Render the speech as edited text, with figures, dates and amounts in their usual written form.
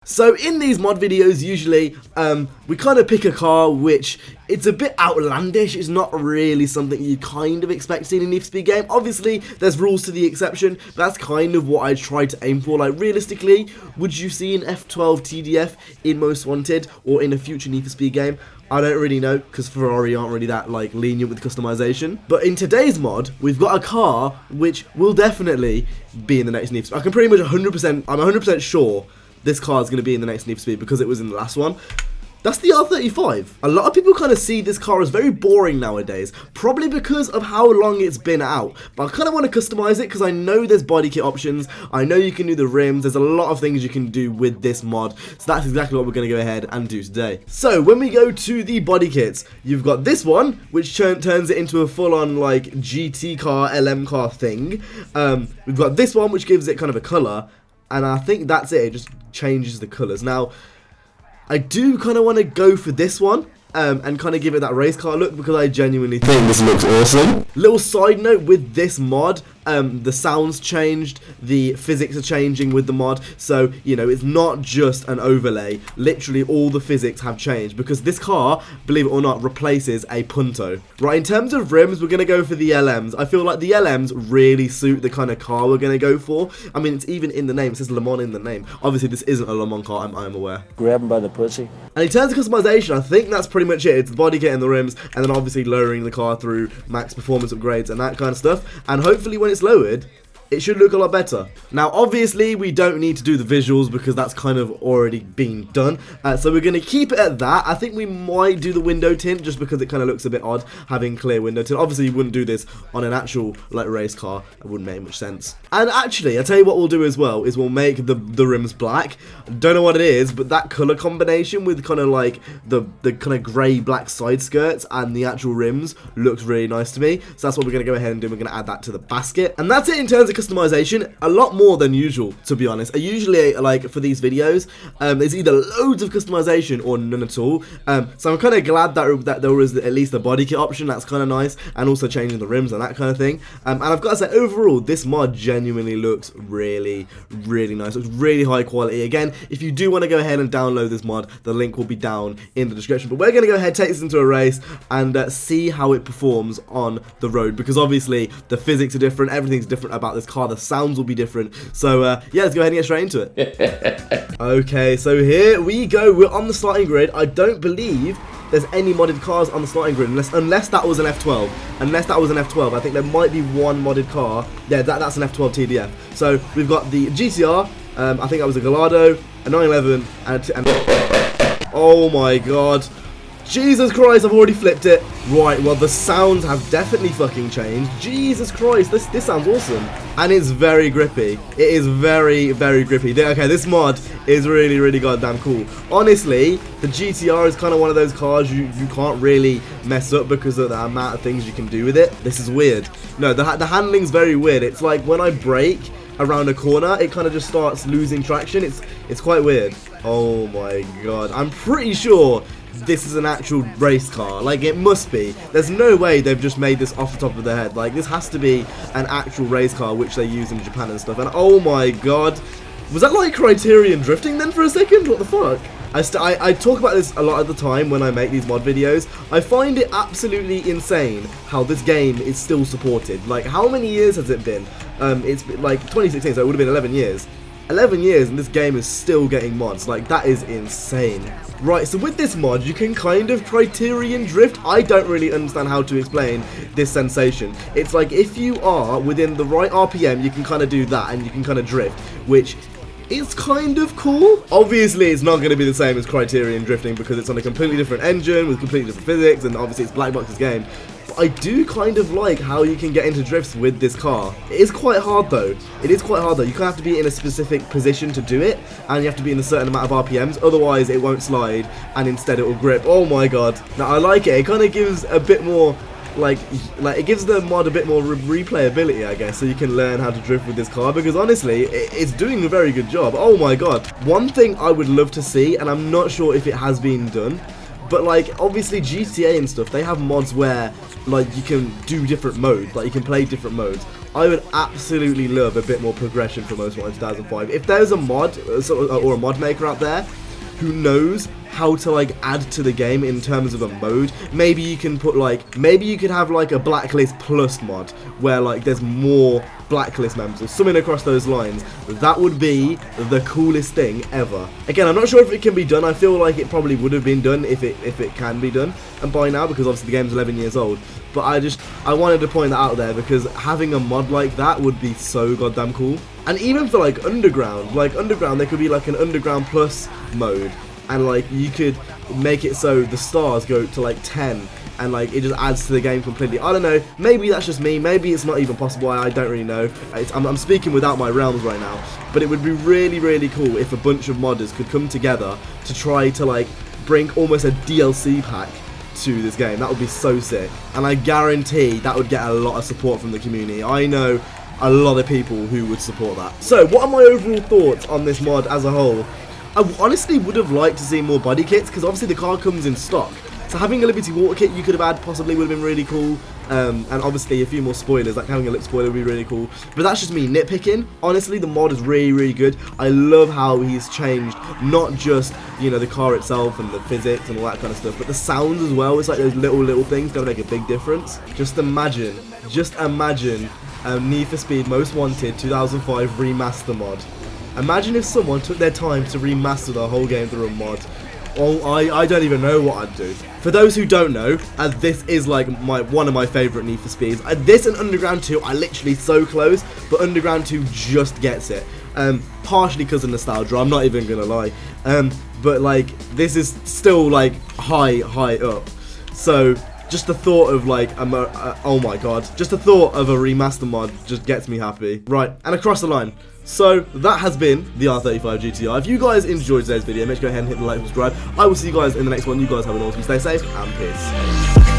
So in these mod videos, usually, we kind of pick a car which it's a bit outlandish. It's not really something you kind of expect to see in a Need for Speed game. Obviously, there's rules to the exception, but that's kind of what I try to aim for. Like, realistically, would you see an F12 TDF in Most Wanted or in a future Need for Speed game? I don't really know, because Ferrari aren't really that, like, lenient with customization. But in today's mod, we've got a car which will definitely be in the next Need for Speed. I can pretty much 100%, I'm 100% sure this car is going to be in the next Need for Speed because it was in the last one. That's the R35. A lot of people kind of see this car as very boring nowadays, probably because of how long it's been out. But I kind of want to customize it because I know there's body kit options. I know you can do the rims. There's a lot of things you can do with this mod. So that's exactly what we're going to go ahead and do today. So when we go to the body kits, you've got this one, which turns it into a full-on like GT car, LM car thing. We've got this one, which gives it kind of a color. And I think that's it. It just changes the colors. Now, I do kind of want to go for this one and kind of give it that race car look because I genuinely think this looks awesome. Little side note with this mod, the sounds changed, the physics are changing with the mod, so, you know, it's not just an overlay. Literally all the physics have changed because this car, believe it or not, replaces a Punto. Right, in terms of rims, we're going to go for the LMs. I feel like the LMs really suit the kind of car we're going to go for. I mean, it's even in the name. It says Le Mans in the name. Obviously, this isn't a Le Mans car, I'm aware. Grab him by the pussy. And in terms of customization, I think that's pretty much it. It's the body kit and the rims, and then obviously lowering the car through max performance upgrades and that kind of stuff. And hopefully when it's lowered, it should look a lot better. Now, obviously, we don't need to do the visuals because that's kind of already been done. So we're going to keep it at that. I think we might do the window tint just because it kind of looks a bit odd having clear window tint. Obviously, you wouldn't do this on an actual like race car. It wouldn't make much sense. And actually, I'll tell you what we'll do as well is we'll make the rims black. Don't know what it is, but that color combination with kind of like the kind of grey black side skirts and the actual rims looks really nice to me. So that's what we're going to go ahead and do. We're going to add that to the basket. And that's it in terms of customization. A lot more than usual, to be honest. I usually, like, for these videos, there's either loads of customization or none at all. So I'm kind of glad that there was at least a body kit option. That's kind of nice, and also changing the rims and that kind of thing. And I've got to say, overall, this mod genuinely looks really, really nice. Looks really high quality. Again, if you do want to go ahead and download this mod, the link will be down in the description. But we're going to go ahead, take this into a race, and see how it performs on the road, because obviously the physics are different, everything's different about this car, the sounds will be different. So yeah, let's go ahead and get straight into it. Okay, so here we go. We're on the starting grid. I don't believe there's any modded cars on the starting grid unless that was an F12. Unless that was an F12, I think there might be one modded car. Yeah, that's an F12 TDF. So we've got the GTR, I think that was a Elgato, a 911, and oh my god. Jesus Christ, I've already flipped it. Right, well, the sounds have definitely fucking changed. Jesus Christ, this sounds awesome. And it's very grippy. It is very, very grippy. Okay, this mod is really, really goddamn cool. Honestly, the GTR is kind of one of those cars you can't really mess up because of the amount of things you can do with it. This is weird. No, the handling's very weird. It's like when I brake around a corner, it kind of just starts losing traction. It's quite weird. Oh my god. I'm pretty sure this is an actual race car. Like, it must be. There's no way they've just made this off the top of their head. Like, this has to be an actual race car, which they use in Japan and stuff. And oh my god, was that like Criterion drifting then for a second? What the fuck? I talk about this a lot at the time when I make these mod videos. I find it absolutely insane how this game is still supported. Like, how many years has it been? It's been like 2016, so it would have been 11 years. 11 years and this game is still getting mods. Like, that is insane. Right, so with this mod, you can kind of Criterion drift. I don't really understand how to explain this sensation. It's like if you are within the right RPM, you can kind of do that and you can kind of drift, which is kind of cool. Obviously, it's not going to be the same as Criterion drifting because it's on a completely different engine with completely different physics, and obviously it's Black Box's game. I do kind of like how you can get into drifts with this car. It is quite hard though. It is quite hard though. You kind of have to be in a specific position to do it, and you have to be in a certain amount of RPMs, otherwise it won't slide, and instead it will grip. Oh my god. Now, I like it. It kind of gives a bit more, like it gives the mod a bit more replayability, I guess, so you can learn how to drift with this car, because honestly, it's doing a very good job. Oh my god. One thing I would love to see, and I'm not sure if it has been done, but like, obviously GTA and stuff, they have mods where like you can do different modes, like you can play different modes. I would absolutely love a bit more progression for Most Wanted 2005. If there's a mod or a mod maker out there who knows how to like add to the game in terms of a mode, maybe you can put like, maybe you could have like a Blacklist Plus mod where like there's more Blacklist members or something across those lines. That would be the coolest thing ever. Again, I'm not sure if it can be done. I feel like it probably would have been done if it can be done, and by now, because obviously the game's 11 years old. But I wanted to point that out there because having a mod like that would be so goddamn cool. And even for like Underground, there could be like an Underground Plus mode, and like you could make it so the stars go to like 10, and like it just adds to the game completely. I don't know, maybe that's just me, maybe it's not even possible, I don't really know. I'm speaking without my realms right now, but it would be really, really cool if a bunch of modders could come together to try to like bring almost a DLC pack to this game. That would be so sick, and I guarantee that would get a lot of support from the community. I know a lot of people who would support that. So what are my overall thoughts on this mod as a whole? I honestly would have liked to see more body kits, because obviously the car comes in stock, so having a Liberty water kit you could have had possibly would have been really cool, and obviously a few more spoilers, like having a lip spoiler would be really cool. But that's just me nitpicking. Honestly, the mod is really, really good. I love how he's changed not just, you know, the car itself and the physics and all that kind of stuff, but the sounds as well. It's like those little things gonna make a big difference. Just imagine Need for Speed Most Wanted 2005 remaster mod. Imagine if someone took their time to remaster the whole game through a mod. Oh, I don't even know what I'd do. For those who don't know, this is like one of my favourite Need for Speeds. This and Underground 2 are literally so close, but Underground 2 just gets it. Partially because of nostalgia, I'm not even gonna lie. But like, this is still like high up. So just the thought of like, oh my god, just the thought of a remaster mod just gets me happy. Right, and across the line. So that has been the R35 GTR. If you guys enjoyed today's video, make sure to go ahead and hit the like and subscribe. I will see you guys in the next one. You guys have an awesome, stay safe, and peace.